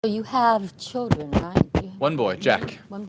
So you have children, right? One boy, Jack. One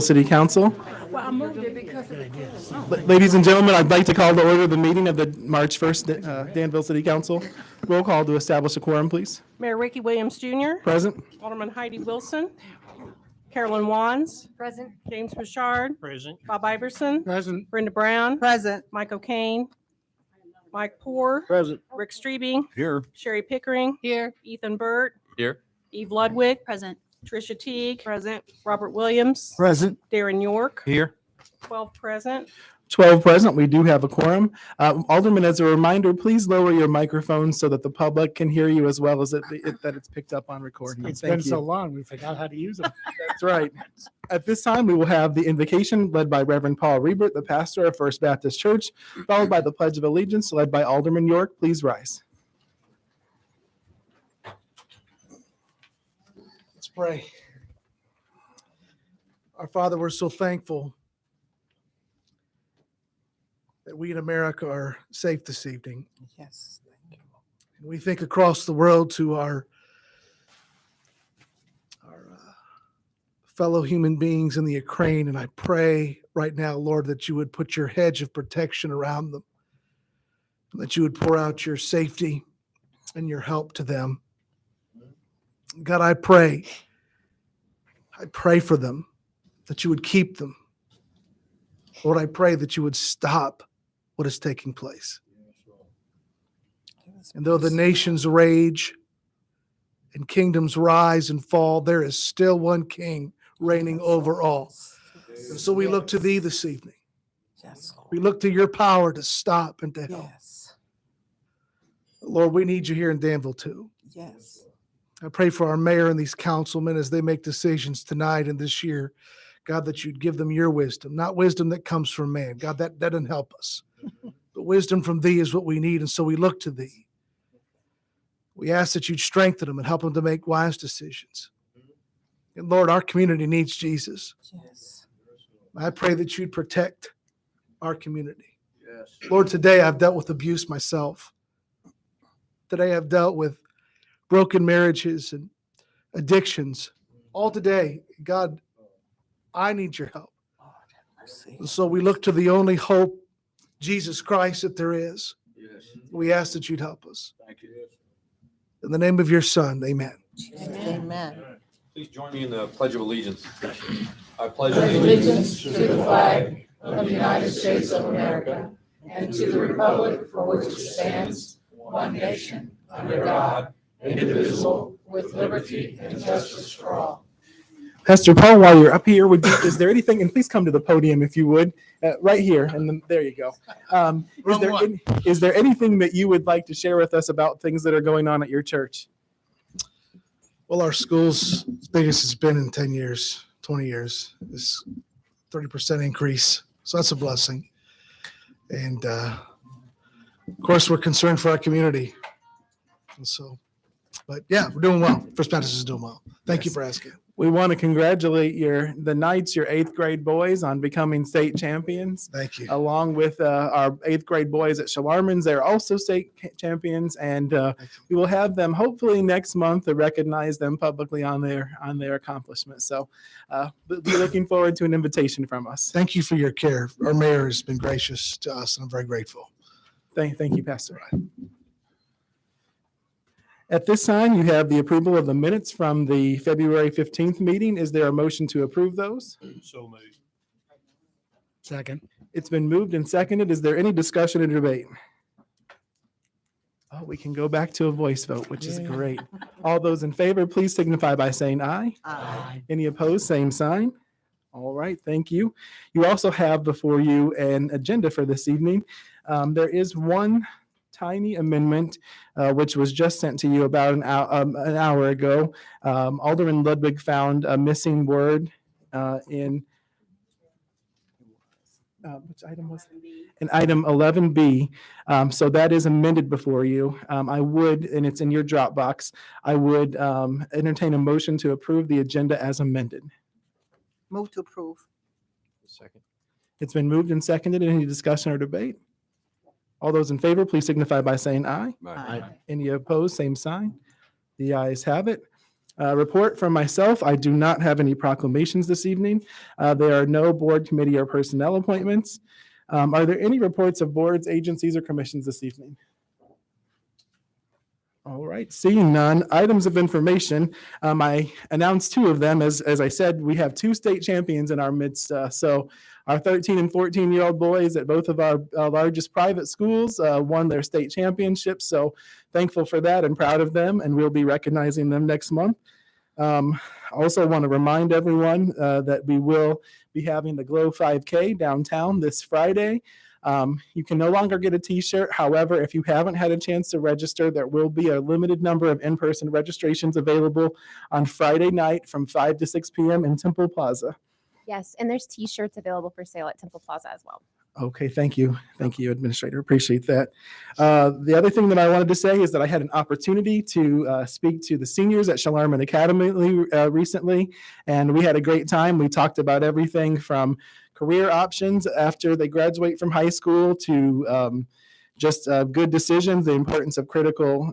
City Council. Well, I moved it because of the Ladies and gentlemen, I'd like to call to order the meeting of the March 1st Danville City Council. Roll call to establish a quorum, please. Mayor Ricky Williams Jr., Present. Alderman Heidi Wilson, Carolyn Wands, Present. James Bouchard, Present. Bob Iverson, Present. Brenda Brown, Present. Mike O'Kane, Mike Poor, Present. Rick Strebe, Here. Sherry Pickering, Here. Ethan Burt, Here. Eve Ludwig, Present. Tricia Teague, present, Robert Williams, Present. Darren York, Here. 12 present. 12 present. We do have a quorum. Alderman, as a reminder, please lower your microphone so that the public can hear you as well as that it's picked up on recording. It's Thank been you. so long, we forgot how to use them. That's right. At this time, we will have the invocation led by Reverend Paul Riebert, the pastor of First Baptist Church, followed by the Pledge of Allegiance led by Alderman York. Please rise. Let's pray. Our Father, we're so thankful that we in America are safe this evening. Yes. And we think across the world to our fellow human beings in the Ukraine, and I pray right now, Lord, that you would put your hedge of protection around them, and that you would pour out your safety and your help to them. God, I pray for them, that you would keep them. Lord, I pray that you would stop what is taking place. And though the nations rage and kingdoms rise and fall, there is still one king reigning over all. And so we look to thee this evening. Yes, Lord. We look to your power to stop and to help. Yes. Lord, we need you here in Danville too. Yes. I pray for our mayor and these councilmen as they make decisions tonight and this year. God, that you'd give them your wisdom, not wisdom that comes from man. God, that doesn't help us. But wisdom from thee is what we need, and so we look to thee. We ask that you'd strengthen them and help them to make wise decisions. And Lord, our community needs Jesus. Yes. I pray that you'd protect our community. Yes. Lord, today I've dealt with abuse myself. Today I've dealt with broken marriages and addictions. All today, God, I need your help. Lord, have mercy. And so we look to the only hope, Jesus Christ, that there is. Yes. We ask that you'd help us. Thank you. In the name of your Son, amen. Amen. Please join me in the Pledge of Allegiance. I pledge Allegiance to the flag of the United States of America and to the republic for which it stands, one nation, under God, indivisible, with liberty and justice for all. Pastor Paul, while you're up here, is there anything, and please come to the podium if you would, right here, and then, there you go. Is there anything that you would like to share with us about things that are going on at your church? Well, our school's biggest it's been in 10 years, 20 years, is 30% increase. So that's a blessing. And of course, we're concerned for our community. And so, but yeah, we're doing well. First Baptist is doing well. Thank you for asking. We want to congratulate the Knights, your 8th grade boys, on becoming state champions, Thank you. along with our 8th grade boys at Shawarman's. They're also state champions, and we will have them hopefully next month to recognize them publicly on their accomplishments. So we'll be looking forward to an invitation from us. Thank you for your care. Our mayor has been gracious to us, and I'm very grateful. Thank you, Pastor. At this time, you have the approval of the minutes from the February 15th meeting. Is there a motion to approve those? So moved. Second. It's been moved and seconded. Is there any discussion or debate? Oh, we can go back to a voice vote, which is great. All those in favor, please signify by saying aye. Aye. Any opposed, same sign. All right, thank you. You also have before you an agenda for this evening. There is one tiny amendment, which was just sent to you about an hour ago. Alderman Ludwig found a missing word in which item was it? In item 11B. So that is amended before you. I would, and it's in your Dropbox, I would entertain a motion to approve the agenda as amended. Move to approve. Second. It's been moved and seconded. Any discussion or debate? All those in favor, please signify by saying aye. Aye. Any opposed, same sign. The ayes have it. Report from myself, I do not have any proclamations this evening. There are no board, committee, or personnel appointments. Are there any reports of boards, agencies, or commissions this evening? All right, seeing none, items of information. I announced two of them. As I said, we have two state champions in our midst. So our 13 and 14-year-old boys at both of our largest private schools won their state championships. So thankful for that and proud of them, and we'll be recognizing them next month. Also want to remind everyone that we will be having the Glow 5K downtown this Friday. You can no longer get a t-shirt. However, if you haven't had a chance to register, there will be a limited number of in-person registrations available on Friday night from 5 to 6 p.m. in Temple Plaza. Yes, and there's t-shirts available for sale at Temple Plaza as well. Okay, thank you. Thank you, Administrator. Appreciate that. The other thing that I wanted to say is that I had an opportunity to speak to the seniors at Shalarman Academy recently, and we had a great time. We talked about everything from career options after they graduate from high school to just good decisions, the importance of critical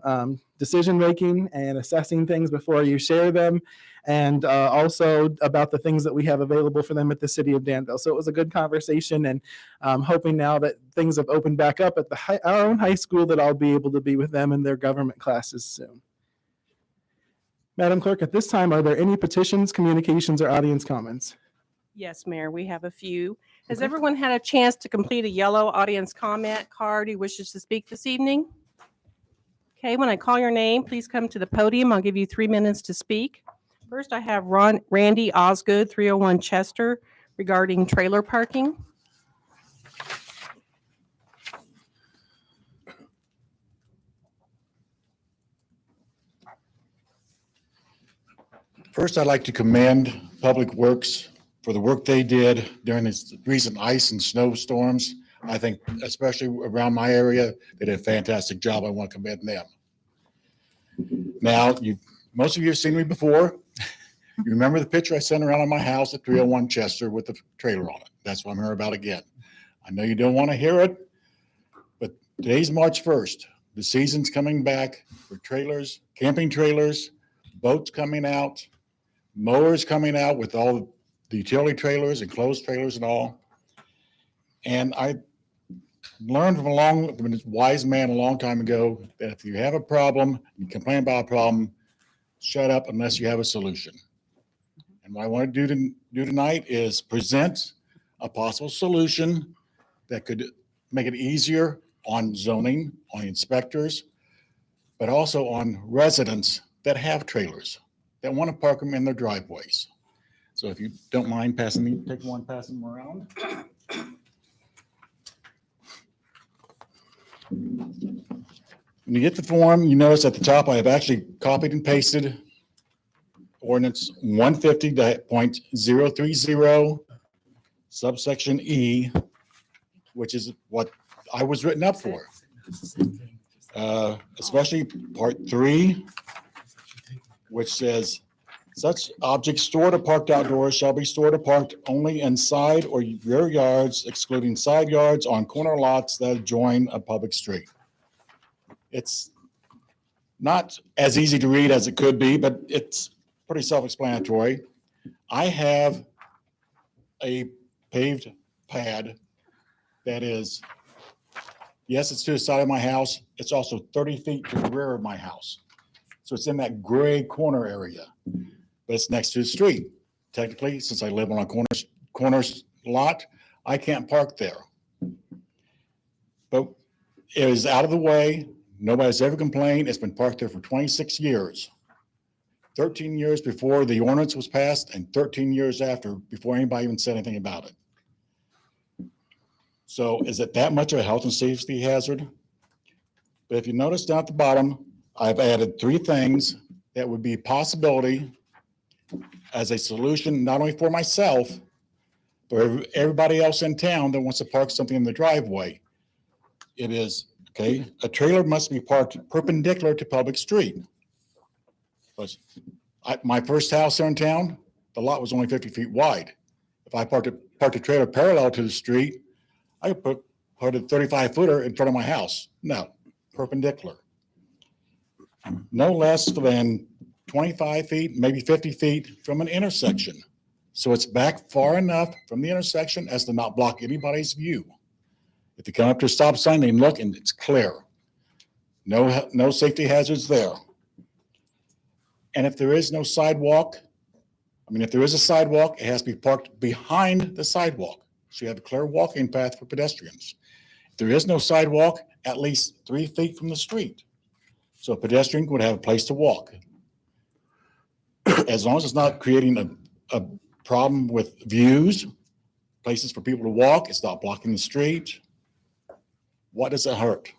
decision making and assessing things before you share them, and also about the things that we have available for them at the city of Danville. So it was a good conversation, and I'm hoping now that things have opened back up at our own high school that I'll be able to be with them in their government classes soon. Madam Clerk, at this time, are there any petitions, communications, or audience comments? Yes, Mayor, we have a few. Has Okay. everyone had a chance to complete a yellow audience comment card who wishes to speak this evening? Okay, when I call your name, please come to the podium. I'll give you 3 minutes to speak. First, I have Randy Osgood, 301 Chester, regarding trailer parking. First, I'd like to commend Public Works for the work they did during this recent ice and snowstorms. I think especially around my area, they did a fantastic job. I want to commend them. Now, most of you have seen me before. You remember the picture I sent around on my house at 301 Chester with the trailer on it. That's what I'm here about again. I know you don't want to hear it, but today's March 1st. The season's coming back for trailers, camping trailers, boats coming out, mowers coming out with all the utility trailers, enclosed trailers and all. And I learned from a wise man a long time ago that if you have a problem, you complain about a problem, shut up unless you have a solution. And what I want to do tonight is present a possible solution that could make it easier on zoning, on inspectors, but also on residents that have trailers, that want to park them in their driveways. So if you don't mind passing me, take one, passing them around. When you get the form, you notice at the top, I have actually copied and pasted ordinance 150.030 subsection E, which is what I was written up for. Especially part 3, which says, such objects stored or parked outdoors shall be stored or parked only inside or rear yards, excluding side yards on corner lots that adjoin a public street. It's not as easy to read as it could be, but it's pretty self-explanatory. I have a paved pad that is, yes, it's to the side of my house. It's also 30 feet to the rear of my house. So it's in that gray corner area, but it's next to the street. Technically, since I live on a corner lot, I can't park there. But it is out of the way. Nobody's ever complained. It's been parked there for 26 years. 13 years before the ordinance was passed and 13 years after, before anybody even said anything about it. So is it that much of a health and safety hazard? But if you notice down at the bottom, I've added 3 things that would be a possibility as a solution, not only for myself, but everybody else in town that wants to park something in the driveway. It is, okay, a trailer must be parked perpendicular to public street. But my first house here in town, the lot was only 50 feet wide. If I parked a trailer parallel to the street, I could put a 35-footer in front of my house. No, perpendicular. No less than 25 feet, maybe 50 feet from an intersection. So it's back far enough from the intersection as to not block anybody's view. If you come up to a stop sign, they look and it's clear. No safety hazards there. And if there is no sidewalk, if there is a sidewalk, it has to be parked behind the sidewalk. So you have a clear walking path for pedestrians. If there is no sidewalk, at least 3 feet from the street. So a pedestrian would have a place to walk. As long as it's not creating a problem with views, places for people to walk, it's not blocking the street. What does it hurt?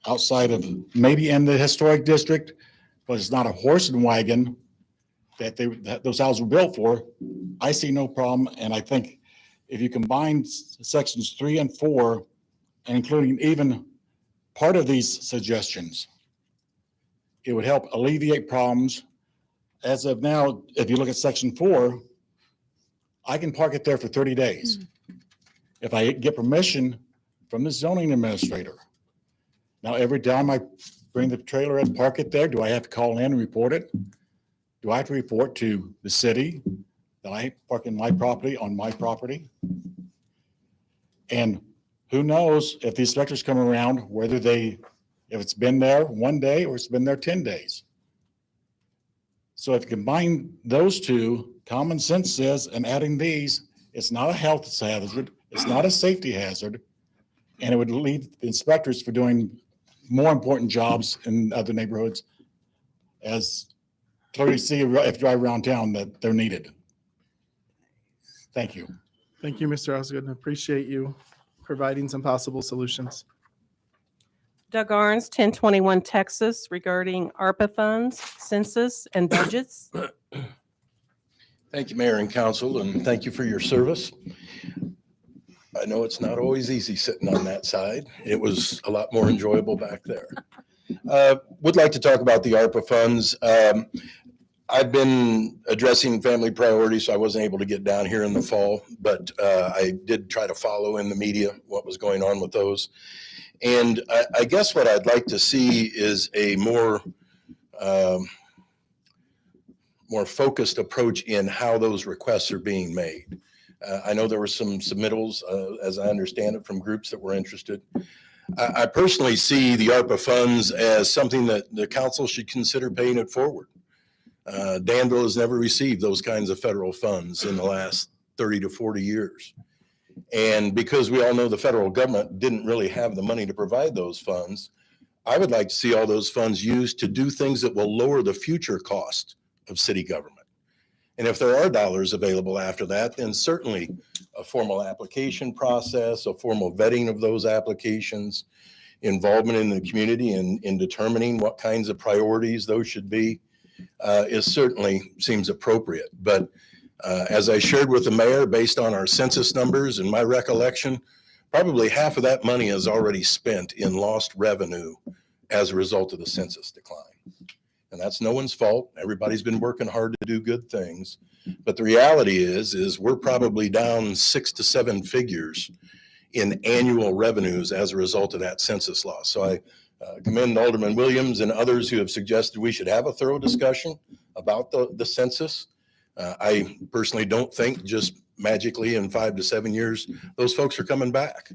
Outside of maybe in the historic district, but it's not a horse and wagon that those houses were built for. I see no problem. And I think if you combine sections 3 and 4, and including even part of these suggestions, it would help alleviate problems. As of now, if you look at section 4, I can park it there for 30 days. If I get permission from the zoning administrator. Now, every time I bring the trailer and park it there, do I have to call in and report it? Do I have to report to the city that I park in my property on my property? And who knows if the inspectors come around, if it's been there 1 day or it's been there 10 days. So if you combine those two, common sense says, and adding these, it's not a health hazard, it's not a safety hazard, and it would leave the inspectors for doing more important jobs in other neighborhoods, as clearly see if you drive around town that they're needed. Thank you. Thank you, Mr. Osgood. I appreciate you providing some possible solutions. Doug Arns, 1021 Texas, regarding ARPA funds, census, and budgets. Thank you, Mayor and Council, and thank you for your service. I know it's not always easy sitting on that side. It was a lot more enjoyable back there. Would like to talk about the ARPA funds. I've been addressing family priorities, so I wasn't able to get down here in the fall, but I did try to follow in the media what was going on with those. And I guess what I'd like to see is a more focused approach in how those requests are being made. I know there were some submittals, as I understand it, from groups that were interested. I personally see the ARPA funds as something that the council should consider paying it forward. Danville has never received those kinds of federal funds in the last 30 to 40 years. And because we all know the federal government didn't really have the money to provide those funds, I would like to see all those funds used to do things that will lower the future cost of city government. And if there are dollars available after that, then certainly a formal application process, a formal vetting of those applications, involvement in the community in determining what kinds of priorities those should be, certainly seems appropriate. But as I shared with the mayor, based on our census numbers and my recollection, probably half of that money is already spent in lost revenue as a result of the census decline. And that's no one's fault. Everybody's been working hard to do good things. But the reality is we're probably down 6 to 7 figures in annual revenues as a result of that census loss. So I commend Alderman Williams and others who have suggested we should have a thorough discussion about the census. I personally don't think just magically in 5 to 7 years, those folks are coming back.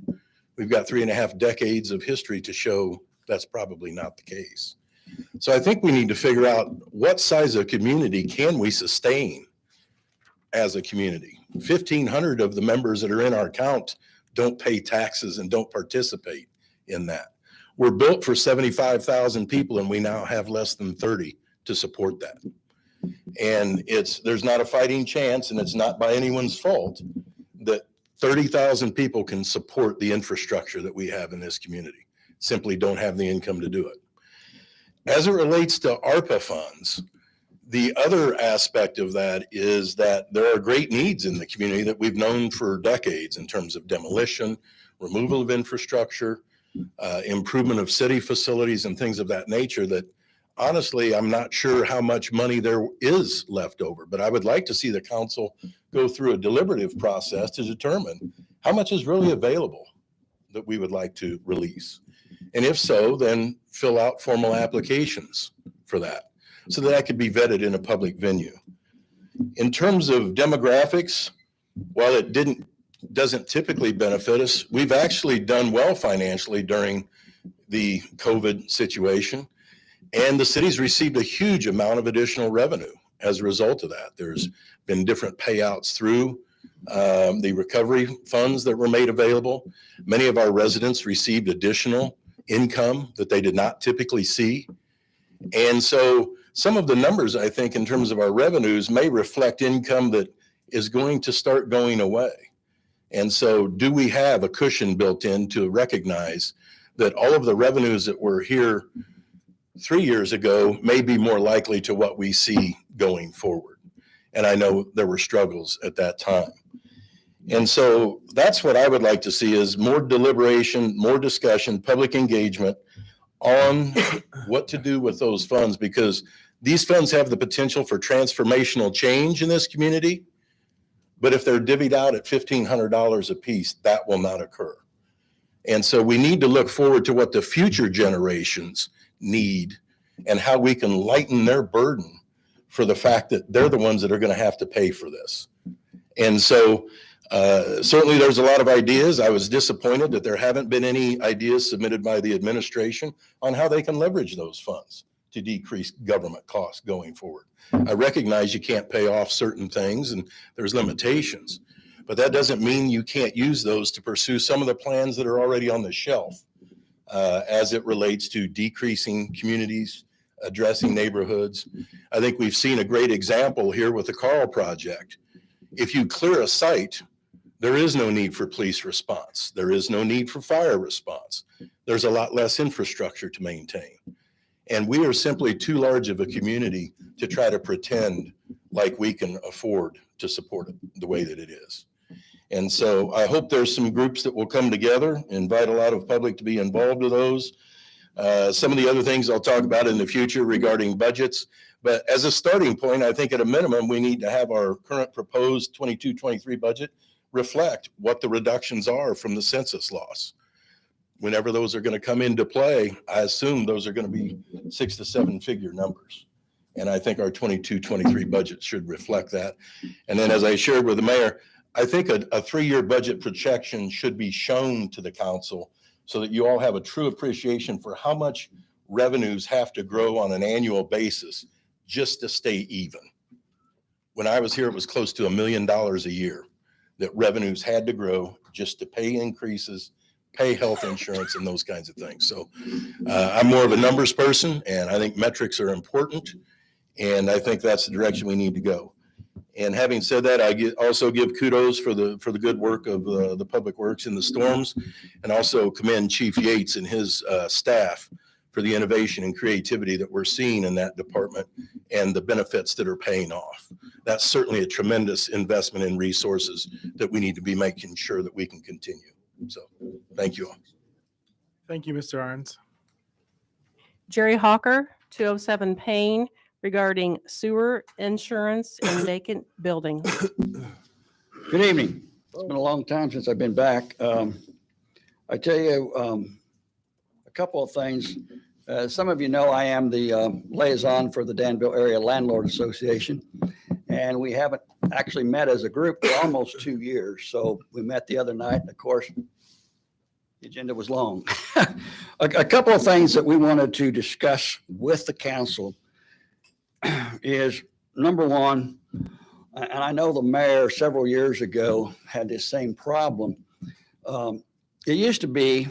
We've got 3.5 decades of history to show that's probably not the case. So I think we need to figure out what size of community can we sustain as a community. 1,500 of the members that are in our count don't pay taxes and don't participate in that. We're built for 75,000 people and we now have less than 30 to support that. And there's not a fighting chance, and it's not by anyone's fault, that 30,000 people can support the infrastructure that we have in this community. Simply don't have the income to do it. As it relates to ARPA funds, the other aspect of that is that there are great needs in the community that we've known for decades in terms of demolition, removal of infrastructure, improvement of city facilities and things of that nature that honestly, I'm not sure how much money there is left over, but I would like to see the council go through a deliberative process to determine how much is really available that we would like to release. And if so, then fill out formal applications for that. so that could be vetted in a public venue. In terms of demographics, while it doesn't typically benefit us, we've actually done well financially during the COVID situation. And the city's received a huge amount of additional revenue as a result of that. There's been different payouts through the recovery funds that were made available. Many of our residents received additional income that they did not typically see. And so some of the numbers, I think, in terms of our revenues may reflect income that is going to start going away. And so do we have a cushion built in to recognize that all of the revenues that were here 3 years ago may be more likely to what we see going forward? And I know there were struggles at that time. And so that's what I would like to see, is more deliberation, more discussion, public engagement on what to do with those funds, because these funds have the potential for transformational change in this community. But if they're divvied out at $1,500 a piece, that will not occur. And so we need to look forward to what the future generations need and how we can lighten their burden for the fact that they're the ones that are going to have to pay for this. And so certainly there's a lot of ideas. I was disappointed that there haven't been any ideas submitted by the administration on how they can leverage those funds to decrease government costs going forward. I recognize you can't pay off certain things and there's limitations, but that doesn't mean you can't use those to pursue some of the plans that are already on the shelf as it relates to decreasing communities, addressing neighborhoods. I think we've seen a great example here with the Carl project. If you clear a site, there is no need for police response. There is no need for fire response. There's a lot less infrastructure to maintain. And we are simply too large of a community to try to pretend like we can afford to support it the way that it is. And so I hope there's some groups that will come together, invite a lot of public to be involved with those. Some of the other things I'll talk about in the future regarding budgets. But as a starting point, I think at a minimum, we need to have our current proposed 22-23 budget reflect what the reductions are from the census loss. Whenever those are going to come into play, I assume those are going to be 6 to 7 figure numbers. And I think our 22-23 budget should reflect that. And then as I shared with the mayor, I think a 3-year budget projection should be shown to the council so that you all have a true appreciation for how much revenues have to grow on an annual basis just to stay even. When I was here, it was close to $1 million a year that revenues had to grow just to pay increases, pay health insurance, and those kinds of things. So I'm more of a numbers person, and I think metrics are important, and I think that's the direction we need to go. And having said that, I also give kudos for the good work of the Public Works in the storms, and also commend Chief Yates and his staff for the innovation and creativity that we're seeing in that department and the benefits that are paying off. That's certainly a tremendous investment in resources that we need to be making sure that we can continue. So thank you all. Thank you, Mr. Arns. Jerry Hawker, 207 Payne, regarding sewer insurance in vacant buildings. Good evening. It's been a long time since I've been back. I tell you a couple of things. Some of you know I am the liaison for the Danville Area Landlord Association, and we haven't actually met as a group for almost 2 years. So we met the other night, and of course, the agenda was long. A couple of things that we wanted to discuss with the council is, number one, and I know the mayor several years ago had this same problem. It used to be,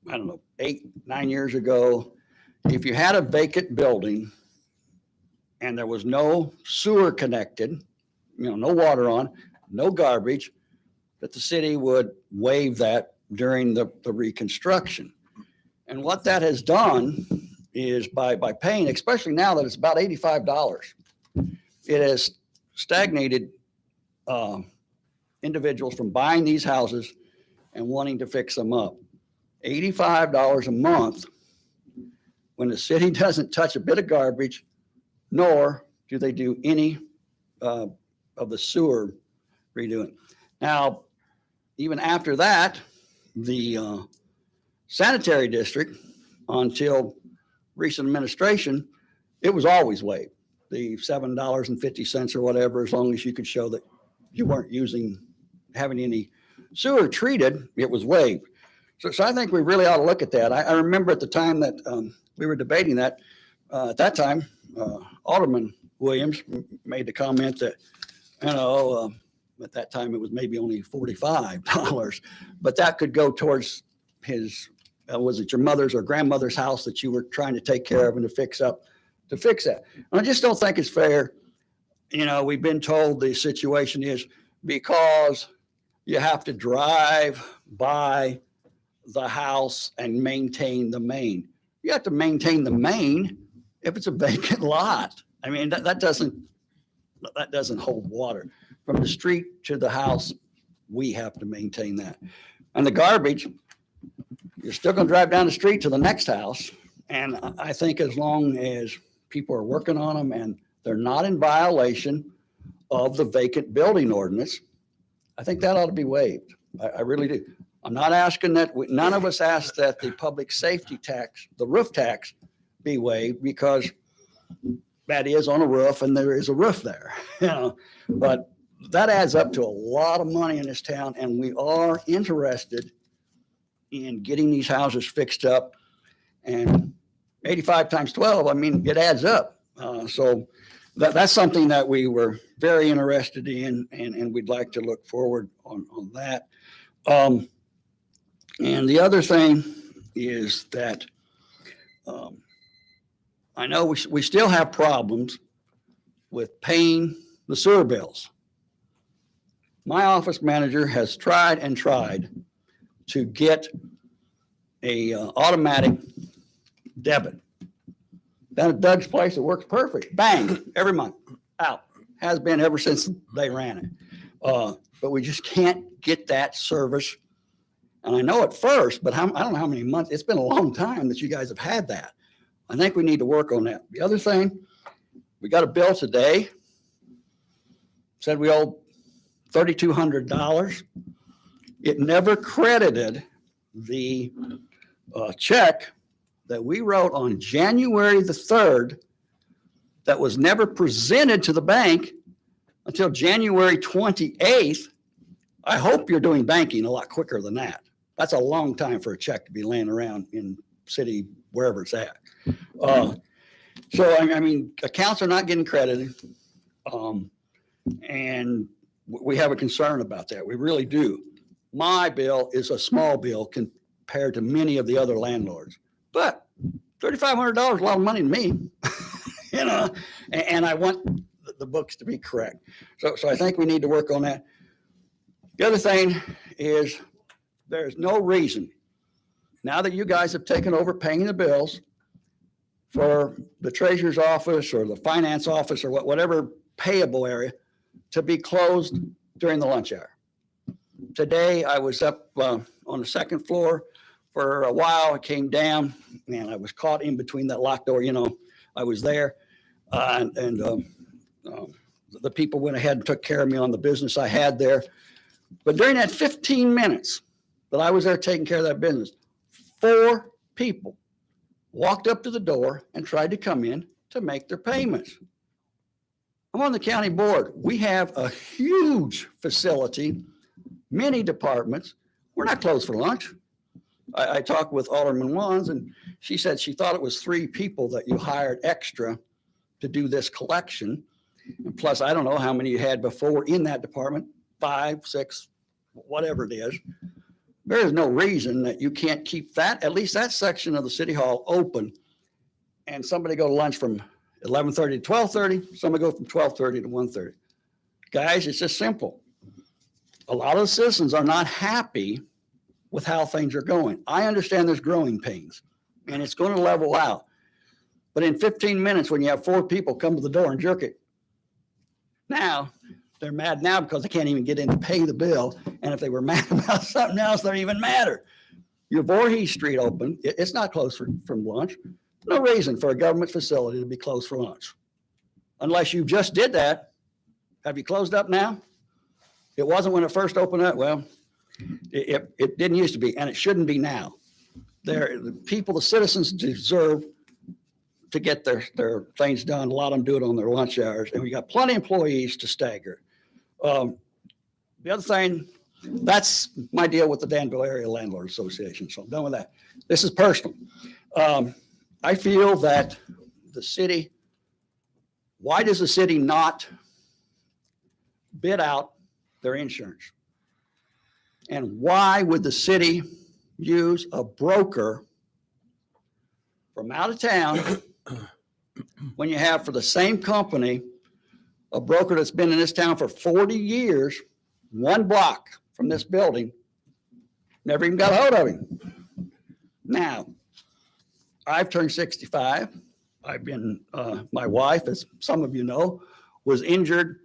I don't know, 8-9 years ago, if you had a vacant building and there was no sewer connected, no water on, no garbage, that the city would waive that during the reconstruction. And what that has done is by paying, especially now that it's about $85, it has stagnated individuals from buying these houses and wanting to fix them up. $85 a month when the city doesn't touch a bit of garbage, nor do they do any of the sewer redoing. Now, even after that, the sanitary district, until recent administration, it was always waived. The $7.50 or whatever, as long as you could show that you weren't having any sewer treated, it was waived. So I think we really ought to look at that. I remember at the time that we were debating that, at that time, Alderman Williams made the comment that, at that time it was maybe only $45, but that could go towards his, was it your mother's or grandmother's house that you were trying to take care of and to fix that. And I just don't think it's fair. We've been told the situation is because you have to drive by the house and maintain the main. You have to maintain the main if it's a vacant lot. I mean, that doesn't hold water. From the street to the house, we have to maintain that. And the garbage, you're still going to drive down the street to the next house. And I think as long as people are working on them and they're not in violation of the vacant building ordinance, I think that ought to be waived. I really do. I'm not asking that, none of us asked that the public safety tax, the roof tax, be waived because that is on a roof and there is a roof there, but that adds up to a lot of money in this town, and we are interested in getting these houses fixed up. And 85 times 12, I mean, it adds up. So that's something that we were very interested in, and we'd like to look forward on that. And the other thing is that I know we still have problems with paying the sewer bills. My office manager has tried and tried to get a automatic debit. Down at Doug's place, it works perfect. Bang, every month, out. Has been ever since they ran it. But we just can't get that service. And I know at first, but I don't know how many months. It's been a long time that you guys have had that. I think we need to work on that. The other thing, we got a bill today. Said we owed $3,200. It never credited the check that we wrote on January the 3rd that was never presented to the bank until January 28th. I hope you're doing banking a lot quicker than that. That's a long time for a check to be laying around in city, wherever it's at. So, I mean, accounts are not getting credited. And we have a concern about that. We really do. My bill is a small bill compared to many of the other landlords, but $3,500 is a lot of money to me, and I want the books to be correct. So I think we need to work on that. The other thing is there's no reason, now that you guys have taken over paying the bills, for the treasurer's office or the finance office or whatever payable area to be closed during the lunch hour. Today, I was up on the second floor for a while. I came down and I was caught in between that locked door. I was there and the people went ahead and took care of me on the business I had there. But during that 15 minutes that I was there taking care of that business, 4 people walked up to the door and tried to come in to make their payments. I'm on the county board. We have a huge facility, many departments. We're not closed for lunch. I talked with Alderman Wands, and she said she thought it was 3 people that you hired extra to do this collection. And plus, I don't know how many you had before in that department, 5, 6, whatever it is. There is no reason that you can't keep that, at least that section of the city hall open, and somebody go to lunch from 11:30 to 12:30, somebody go from 12:30 to 1:30. Guys, it's just simple. A lot of the citizens are not happy with how things are going. I understand there's growing pains, and it's going to level out. But in 15 minutes, when you have 4 people come to the door and jerk it, now they're mad now because they can't even get in to pay the bill. And if they were mad about something else, they're even madder. Your Voorhees Street open, it's not closed from lunch. No reason for a government facility to be closed for lunch. Unless you just did that. Have you closed up now? It wasn't when it first opened up. Well, it didn't used to be, and it shouldn't be now. The people, the citizens deserve to get their things done. A lot of them do it on their lunch hours, and we got plenty of employees to stagger. The other thing, that's my deal with the Danville Area Landlord Association, so I'm done with that. This is personal. I feel that the city, why does the city not bid out their insurance? And why would the city use a broker from out of town when you have for the same company a broker that's been in this town for 40 years, one block from this building, never even got a hold of him? Now, I've turned 65. I've been, my wife, as some of you know, was injured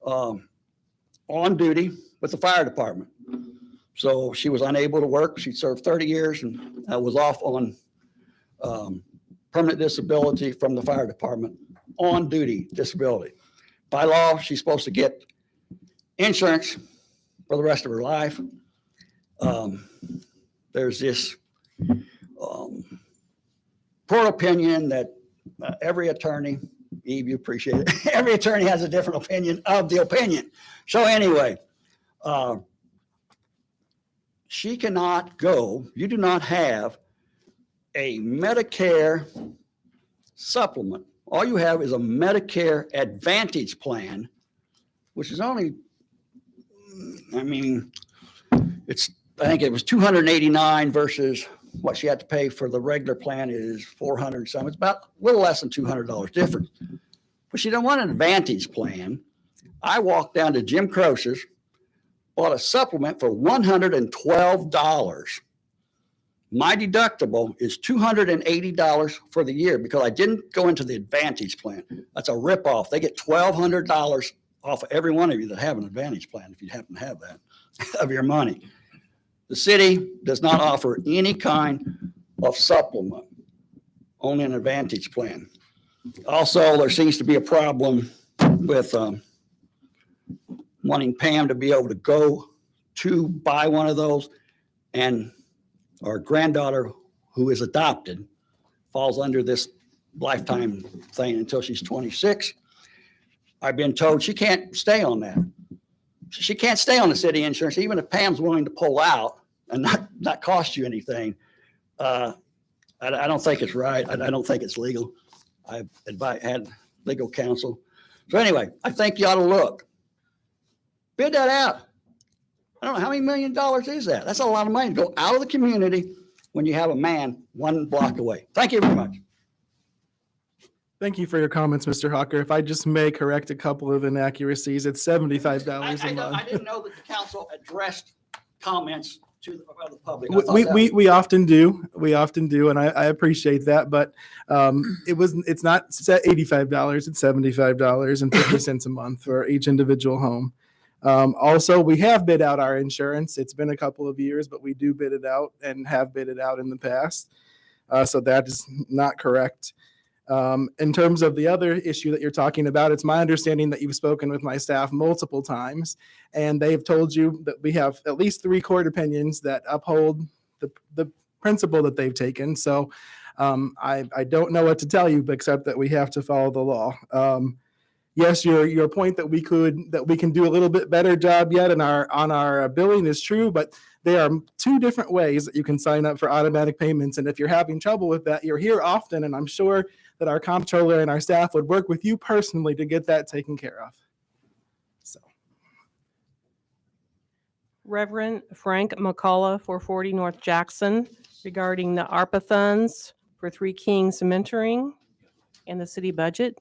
on duty with the fire department. So she was unable to work. She served 30 years and was off on permanent disability from the fire department, on duty disability. By law, she's supposed to get insurance for the rest of her life. There's this poor opinion that every attorney, Eve, you appreciate it, every attorney has a different opinion of the opinion. So anyway, she cannot go, you do not have a Medicare supplement. All you have is a Medicare Advantage plan, which is only, I mean, it's, I think it was $289 versus what she had to pay for the regular plan is $400 some. It's about a little less than $200 difference. But she didn't want an Advantage plan. I walked down to Jim Croce's, bought a supplement for $112. My deductible is $280 for the year because I didn't go into the Advantage plan. That's a ripoff. They get $1,200 off of every one of you that have an Advantage plan, if you happen to have that, of your money. The city does not offer any kind of supplement, only an Advantage plan. Also, there seems to be a problem with wanting Pam to be able to go to buy one of those, and our granddaughter, who is adopted, falls under this lifetime thing until she's 26. I've been told she can't stay on that. She can't stay on the city insurance, even if Pam's willing to pull out and not cost you anything. I don't think it's right. I don't think it's legal. I've had legal counsel. So anyway, I think you ought to look. Bid that out. I don't know how many $1 million is that. That's a lot of money to go out of the community when you have a man one block away. Thank you very much. Thank you for your comments, Mr. Hawker. If I just may correct a couple of inaccuracies, it's $75 a month. I didn't know that the council addressed comments to the public. We often do. We often do, and I appreciate that. But it's not $85. It's $75.50 a month for each individual home. Also, we have bid out our insurance. It's been a couple of years, but we do bid it out and have bid it out in the past. So that is not correct. In terms of the other issue that you're talking about, it's my understanding that you've spoken with my staff multiple times, and they've told you that we have at least 3 court opinions that uphold the principle that they've taken. So I don't know what to tell you except that we have to follow the law. Yes, your point that we can do a little bit better job yet on our billing is true, but there are 2 different ways that you can sign up for automatic payments. And if you're having trouble with that, you're here often, and I'm sure that our comptroller and our staff would work with you personally to get that taken care of. So, Reverend Frank McCullough, 440 North Jackson, regarding the Arpa Funds for Three Kings Mentoring and the city budget.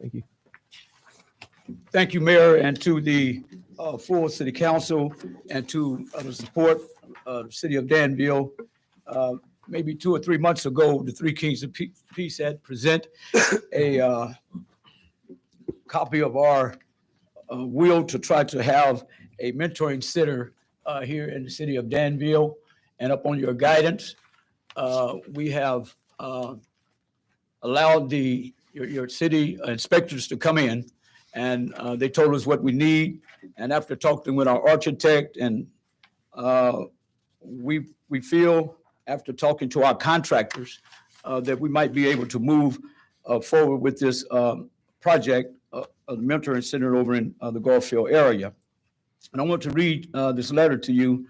thank you. Thank you, Mayor, and to the full city council and to the support of the city of Danville. Maybe 2 or 3 months ago, the Three Kings of Peace had present a copy of our will to try to have a mentoring center here in the city of Danville. And upon your guidance, we have allowed your city inspectors to come in, and they told us what we need. And after talking with our architect, and we feel after talking to our contractors that we might be able to move forward with this project of the mentoring center over in the Gulffield area. And I want to read this letter to you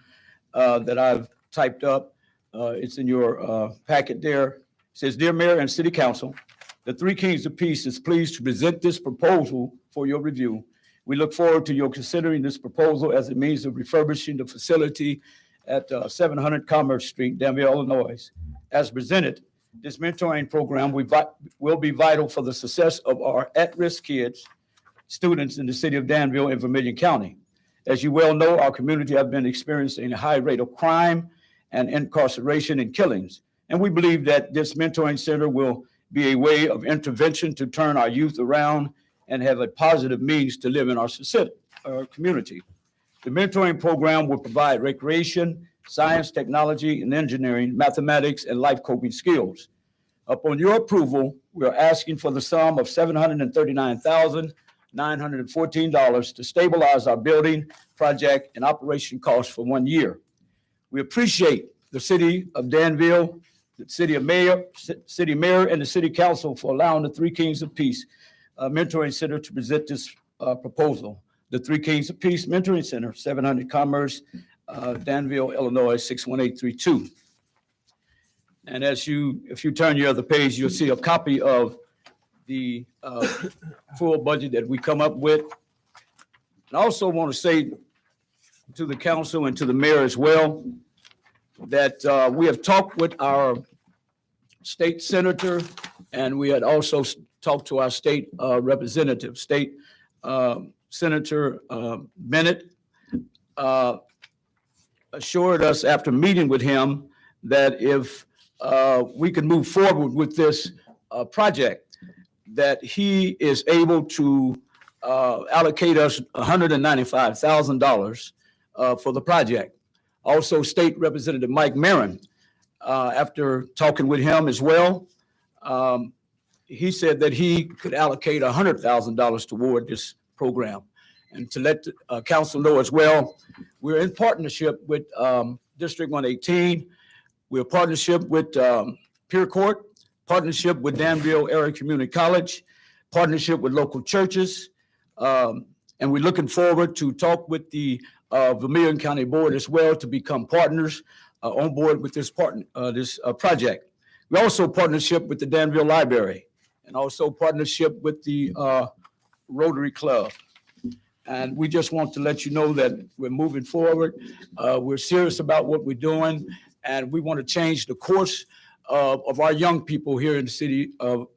that I've typed up. It's in your packet there. It says, "Dear Mayor and City Council, the Three Kings of Peace is pleased to present this proposal for your review. We look forward to your considering this proposal as a means of refurbishing the facility at 700 Commerce Street, Danville, Illinois. As presented, this mentoring program will be vital for the success of our at-risk kids, students in the city of Danville and Vermilion County. As you well know, our community has been experiencing a high rate of crime and incarceration and killings. And we believe that this mentoring center will be a way of intervention to turn our youth around and have a positive means to live in our community. The mentoring program will provide recreation, science, technology, and engineering, mathematics, and life coping skills. Upon your approval, we are asking for the sum of $739,914 to stabilize our building, project, and operation costs for 1 year. We appreciate the city of Danville, the city mayor, and the city council for allowing the Three Kings of Peace Mentoring Center to present this proposal. The Three Kings of Peace Mentoring Center, 700 Commerce, Danville, Illinois, 61832. And if you turn your other page, you'll see a copy of the full budget that we come up with. And I also want to say to the council and to the mayor as well, that we have talked with our state senator, and we had also talked to our state representative, State Senator Bennett, assured us after meeting with him that if we could move forward with this project, that he is able to allocate us $195,000 for the project. Also, State Representative Mike Marin, after talking with him as well, he said that he could allocate $100,000 toward this program. And to let the council know as well, we're in partnership with District 118. We're in partnership with Peer Court, partnership with Danville Area Community College, partnership with local churches. And we're looking forward to talk with the Vermilion County Board as well to become partners on board with this project. We also partnership with the Danville Library and also partnership with the Rotary Club. And we just want to let you know that we're moving forward. We're serious about what we're doing, and we want to change the course of our young people here in the city of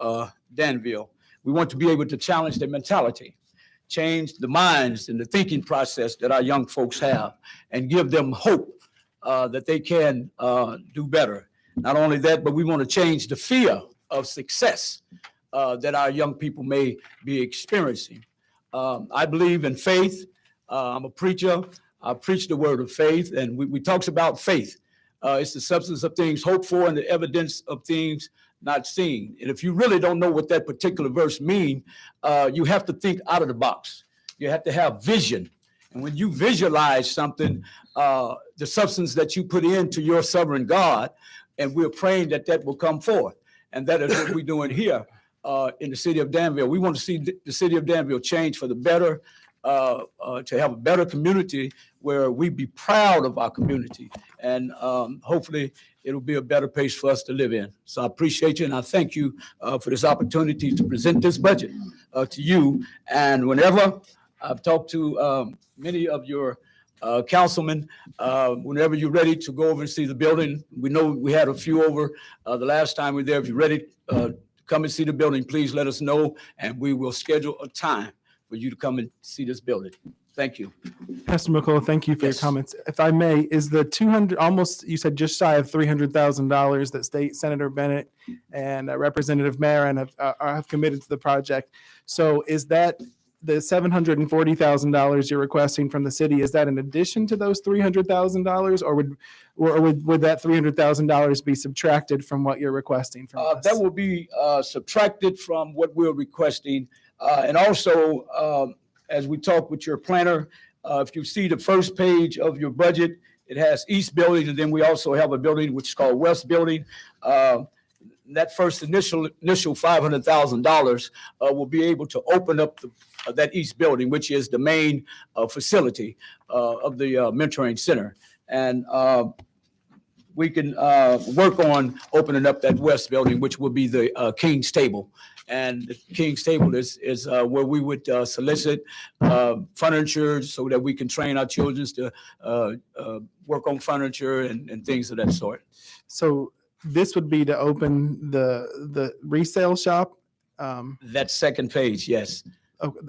Danville. We want to be able to challenge their mentality, change the minds and the thinking process that our young folks have, and give them hope that they can do better. Not only that, but we want to change the fear of success that our young people may be experiencing. I believe in faith. I'm a preacher. I preach the word of faith, and we talks about faith. It's the substance of things hoped for and the evidence of things not seen. And if you really don't know what that particular verse means, you have to think out of the box. You have to have vision. And when you visualize something, the substance that you put into your sovereign God, and we're praying that that will come forth. And that is what we're doing here in the city of Danville. We want to see the city of Danville change for the better, to have a better community where we be proud of our community. And hopefully it'll be a better place for us to live in. So I appreciate you, and I thank you for this opportunity to present this budget to you. And whenever I've talked to many of your councilmen, whenever you're ready to go over and see the building, we know we had a few over the last time we were there. If you're ready to come and see the building, please let us know, and we will schedule a time for you to come and see this building. Thank you. Pastor McCullough, thank you for Yes. your comments. If I may, is the 200, almost, you said just shy of $300,000 that State Senator Bennett and Representative Marin have committed to the project. So is that the $740,000 you're requesting from the city, is that in addition to those $300,000, or would that $300,000 be subtracted from what you're requesting from us? That will be subtracted from what we're requesting. And also, as we talk with your planner, if you see the first page of your budget, it has East Building, and then we also have a building which is called West Building. That first initial $500,000 will be able to open up that East Building, which is the main facility of the mentoring center. And we can work on opening up that West Building, which will be the King's Table. And the King's Table is where we would solicit furniture so that we can train our children to work on furniture and things of that sort. So this would be to open the resale shop? That second page, yes.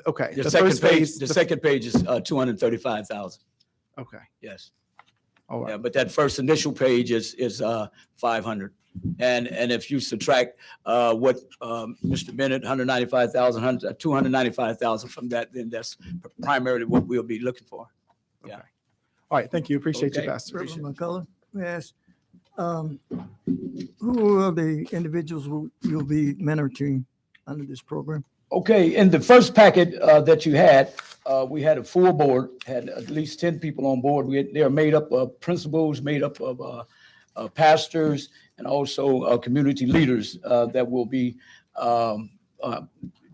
Okay. The The second page is 235,000. Okay. Yes. All right. Yeah, but that first initial page is 500. And if you subtract what Mr. Bennett, 195,000, 295,000 from that, then that's primarily what we'll be looking for. Yeah. All right. Thank you. Appreciate you, Okay. Pastor. Reverend McCullough, yes. Who are the individuals you'll be mentoring under this program? Okay, in the first packet that you had, we had a full board, had at least 10 people on board. They are made up of principals, made up of pastors, and also community leaders that will be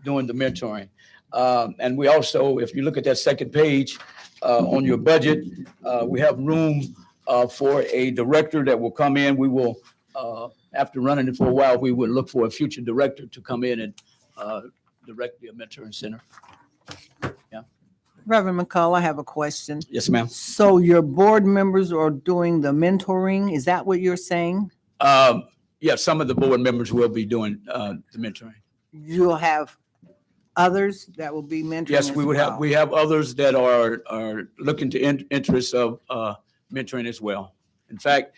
doing the mentoring. And we also, if you look at that second page on your budget, we have room for a director that will come in. We will, after running it for a while, we would look for a future director to come in and direct the mentoring center. Yeah. Reverend McCullough, I have a question. Yes, ma'am. So your board members are doing the mentoring? Is that what you're saying? Yeah, some of the board members will be doing the mentoring. You'll have others that will be mentoring? Yes, as we would have, well? we have others that are looking to interests of mentoring as well. In fact,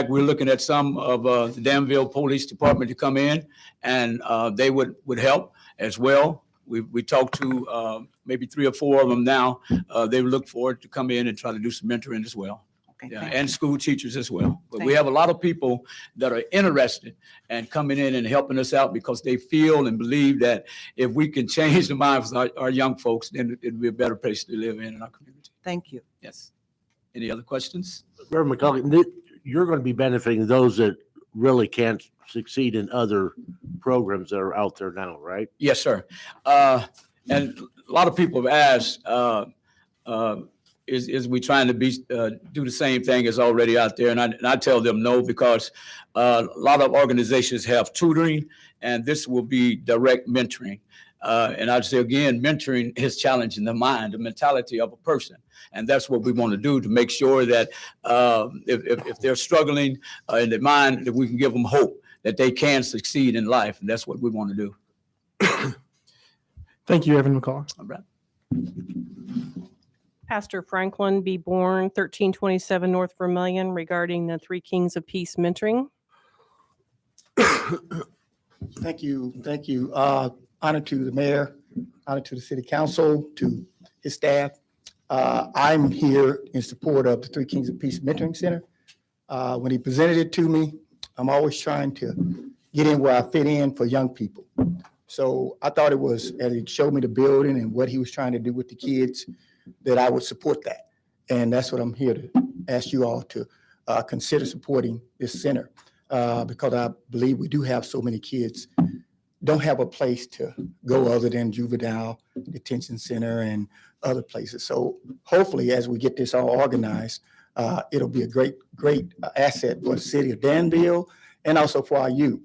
we're looking at some of the Danville Police Department to come in, and they would help as well. We talked to maybe 3 or 4 of them now. They look forward to come in and try to do some mentoring as well. Okay, Yeah, thank and school teachers as well. But Thank we have a lot of people that are interested and coming in and helping us out because they feel and believe that if we can change the minds of our young folks, then it'd be a better place to live in our community. Thank you. Yes. Any other questions? Reverend McCullough, you're going to be benefiting those that really can't succeed in other programs that are out there now, right? Yes, sir. And a lot of people have asked, is we trying to do the same thing as already out there? And I tell them no, because a lot of organizations have tutoring, and this will be direct mentoring. And I'd say again, mentoring is challenging the mind, the mentality of a person. And that's what we want to do to make sure that if they're struggling in their mind, that we can give them hope that they can succeed in life. And that's what we want to do. Thank you, Reverend McCullough. All right. Pastor Franklin B. Bourne, 1327 North Vermillion, regarding the Three Kings of Peace mentoring. Thank you. Thank you. Honor to the mayor, honor to the city council, to his staff. I'm here in support of the Three Kings of Peace Mentoring Center. When he presented it to me, I'm always trying to get in where I fit in for young people. So I thought it was, as he showed me the building and what he was trying to do with the kids, that I would support that. And that's what I'm here to ask you all to consider supporting this center, because I believe we do have so many kids don't have a place to go other than juvenile detention center and other places. So hopefully, as we get this all organized, it'll be a great asset for the city of Danville and also for our youth,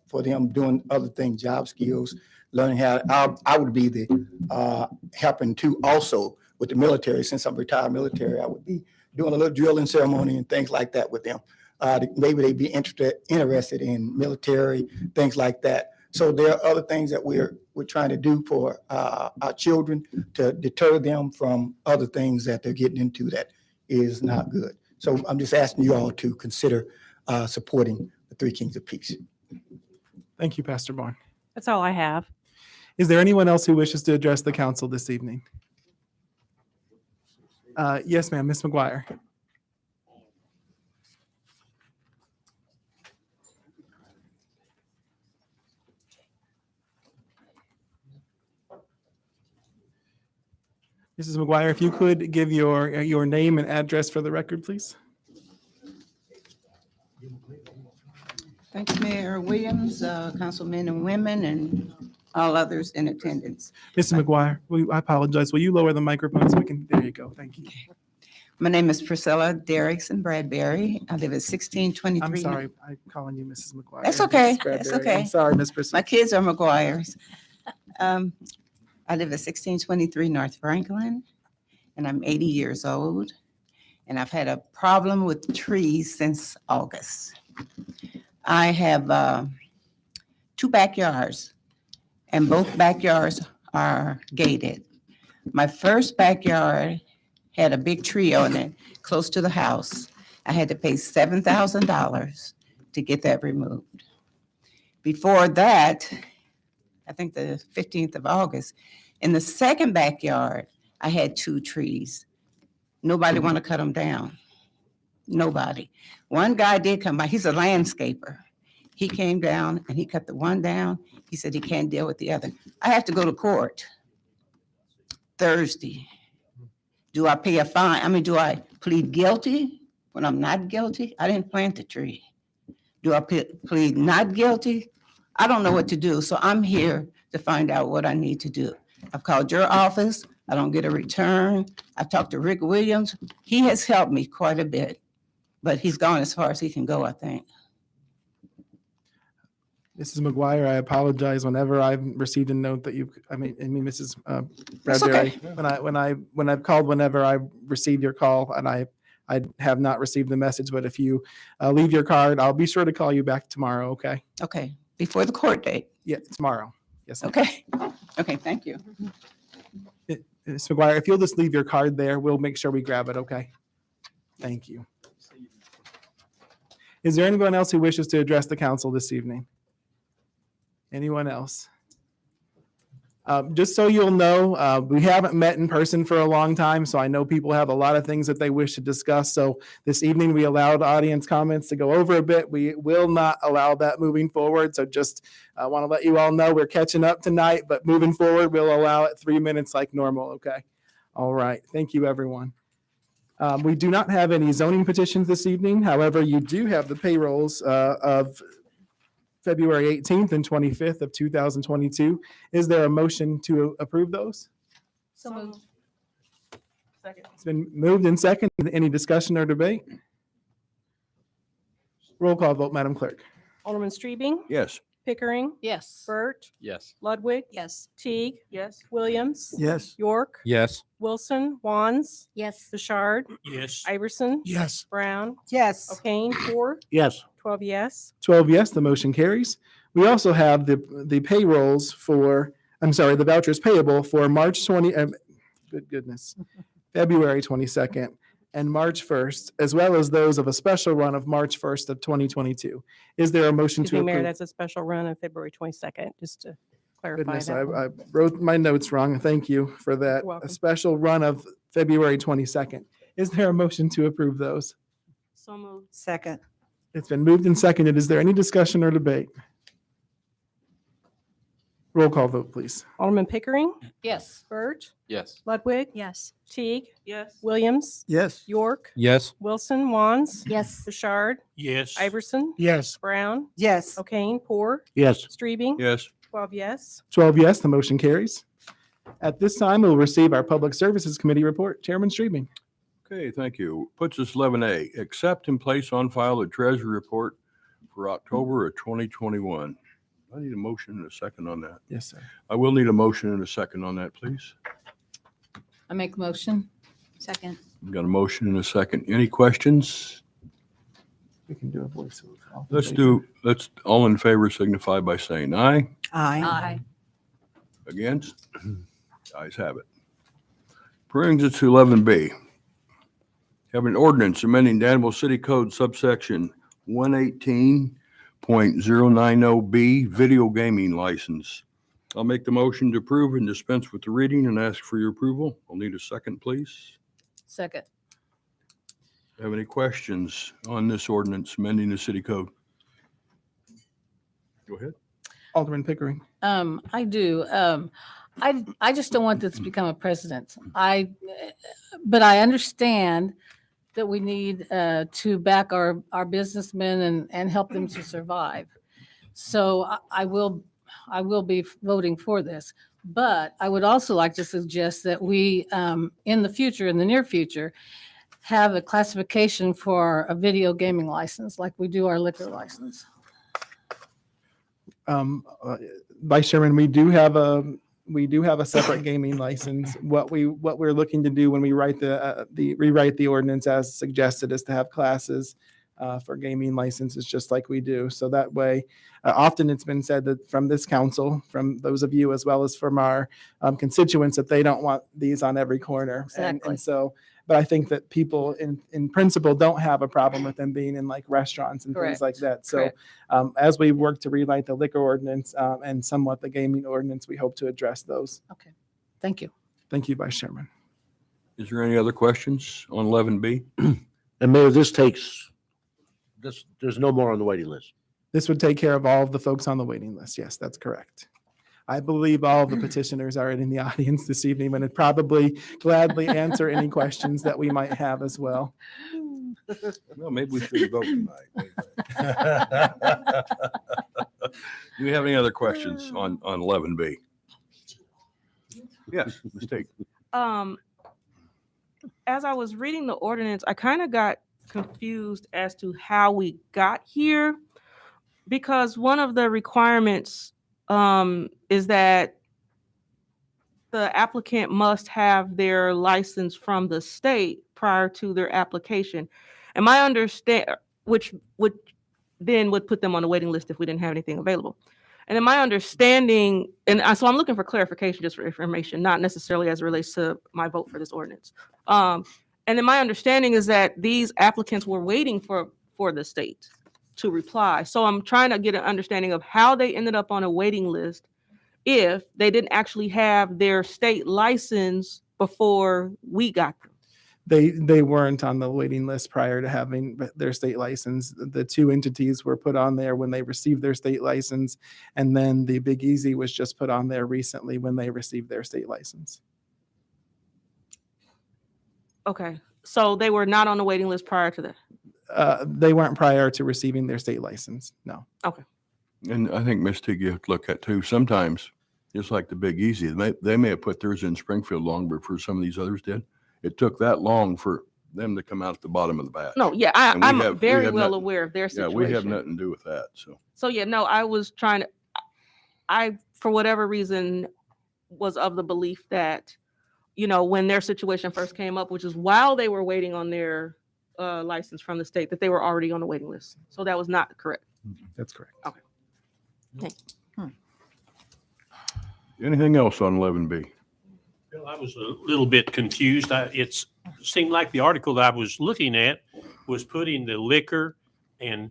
for them doing other things, job skills, learning how. I would be the helping too also with the military. Since I'm retired military, I would be doing a little drilling ceremony and things like that with them. Maybe they'd be interested in military, things like that. So there are other things that we're trying to do for our children to deter them from other things that they're getting into that is not good. So I'm just asking you all to consider supporting the Three Kings of Peace. Thank you, Pastor Barn. That's all I have. Is there anyone else who wishes to address the council this evening? Yes, ma'am, Ms. McGuire. Mrs. McGuire, if you could give your name and address for the record, please. Thanks, Mayor Williams, councilmen and women, and all others in attendance. Mrs. McGuire, I apologize. Will you lower the microphone so we can, there you go. Thank you. My name is Priscilla Derrickson Bradbury. I live at 1623. I'm sorry, I'm calling you Mrs. McGuire. That's okay. Mrs. That's Bradbury. okay. I'm sorry, Ms. Priscilla. My kids are McGuires. I live at 1623 North Franklin, and I'm 80 years old. And I've had a problem with trees since August. I have 2 backyards, and both backyards are gated. My first backyard had a big tree on it close to the house. I had to pay $7,000 to get that removed. Before that, I think the 15th of August, in the second backyard, I had 2 trees. Nobody want to cut them down. Nobody. One guy did come by. He's a landscaper. He came down and he cut the one down. He said he can't deal with the other. I have to go to court Thursday. Do I pay a fine? I mean, do I plead guilty when I'm not guilty? I didn't plant the tree. Do I plead not guilty? I don't know what to do. So I'm here to find out what I need to do. I've called your office. I don't get a return. I've talked to Rick Williams. He has helped me quite a bit, but he's gone as far as he can go, I think. Mrs. McGuire, I apologize whenever I've received a note that you, Mrs. Bradbury, okay. when I've called, whenever I received your call and I have not received the message, but if you leave your card, I'll be sure to call you back tomorrow, okay? Okay, before the court date. Yeah, tomorrow. Yes. ma'am. Okay, okay, thank you. Ms. McGuire, if you'll just leave your card there, we'll make sure we grab it, okay? Thank you. Is there anyone else who wishes to address the council this evening? Anyone else? Just so you'll know, we haven't met in person for a long time, so I know people have a lot of things that they wish to discuss. So this evening, we allowed audience comments to go over a bit. We will not allow that moving forward. So just want to let you all know we're catching up tonight, but moving forward, we'll allow it 3 minutes like normal, okay? All right. Thank you, everyone. We do not have any zoning petitions this evening. However, you do have the payrolls of February 18th and 25th of 2022. Is there a motion to approve those? So moved. Second. It's been moved and second. Any discussion or debate? Roll call vote, Madam Clerk. Alderman Strebing, Yes. Pickering, Yes. Burt, Yes. Ludwig, Yes. Teague. Yes. Williams. Yes. York. Yes. Wilson, Wands, Yes. Bouchard, Yes. Iverson, Yes. Brown, Yes. O'Kane, 4, Yes. 12 yes. 12 yes, the motion carries. We also have the payrolls for, the vouchers payable for March 20, February 22nd and March 1st, as well as those of a special run of March 1st of 2022. Is there a motion Excuse to me, Mayor, approve? that's a special run on February 22nd, just to clarify Goodness, that. I wrote my notes wrong. Thank you for that. You're welcome. A special run of February 22nd. Is there a motion to approve those? So moved. Second. It's been moved and seconded. Is there any discussion or debate? Roll call vote, please. Alderman Pickering, Yes. Burt, Yes. Ludwig, Yes. Teague. Yes. Williams, Yes. York, Yes. Wilson, Wands, Yes. Bouchard, Yes. Iverson, Yes. Brown, Yes. O'Kane, 4, Yes. Strebing, Yes. 12 yes. 12 yes, the motion carries. At this time, we'll receive our Public Services Committee report. Chairman Strebing. Okay, thank you. Puts us 11A, accept and place on file the Treasury Report for October of 2021. I need a motion and a second on that. Yes, sir. I will need a motion and a second on that, please. I make a motion. Second. Got a motion and a second. Any questions? We can do a voice. All Let's all in favor signify by saying aye. Aye. Against? Ayes have it. Brings us to 11B. Have an ordinance amending Danville City Code subsection 118.090B video gaming license. I'll make the motion to approve and dispense with the reading and ask for your approval. I'll need a second, please. Second. Have any questions on this ordinance amending the city code? Go ahead. Alderman Pickering. I do. I just don't want this to become a precedent. But I understand that we need to back our businessmen and help them to survive. So I will be voting for this. But I would also like to suggest that we, in the near future, have a classification for a video gaming license like we do our liquor license. Vice Chairman, we do have a separate gaming license. What we're looking to do when we rewrite the ordinance as suggested is to have classes for gaming licenses, just like we do. So that way, often it's been said that from this council, from those of you as well as from our constituents, that they don't want these on every corner. Exactly. And so, but I think that people in principle don't have a problem with them being in like restaurants and things like that. So as we work to rewrite the liquor ordinance and somewhat the gaming ordinance, we hope to address those. Okay. Thank you. Thank you, Vice Chairman. Is there any other questions on 11B? And Mayor, there's no more on the waiting list. This would take care of all of the folks on the waiting list. Yes, that's correct. I believe all of the petitioners are in the audience this evening and would probably gladly answer any questions that we might have as well. Well, maybe we should vote tonight. Do we have any other questions on 11B? Yes, Ms. Tate. As I was reading the ordinance, I kind of got confused as to how we got here, because one of the requirements is that the applicant must have their license from the state prior to their application. And my which would put them on the waiting list if we didn't have anything available. And in my understanding, so I'm looking for clarification just for information, not necessarily as it relates to my vote for this ordinance. And then my understanding is that these applicants were waiting for the state to reply. So I'm trying to get an understanding of how they ended up on a waiting list if they didn't actually have their state license before we got them. They weren't on the waiting list prior to having their state license. The two entities were put on there when they received their state license, and then the Big Easy was just put on there recently when they received their state license. Okay, so they were not on the waiting list prior to that? They weren't prior to receiving their state license, no. Okay. And I think, Ms. Tigg, you have to look at too, sometimes, just like the Big Easy, they may have put theirs in Springfield long before some of these others did. It took that long for them to come out at the bottom of the batch. No, yeah, I'm very well aware of their situation. Yeah, we have nothing to do with that, so. So yeah, no, I was trying to, for whatever reason, was of the belief that, when their situation first came up, which is while they were waiting on their license from the state, that they were already on the waiting list. So that was not correct. That's correct. Okay. Thanks. Anything else on 11B? Well, I was a little bit confused. It seemed like the article that I was looking at was putting the liquor and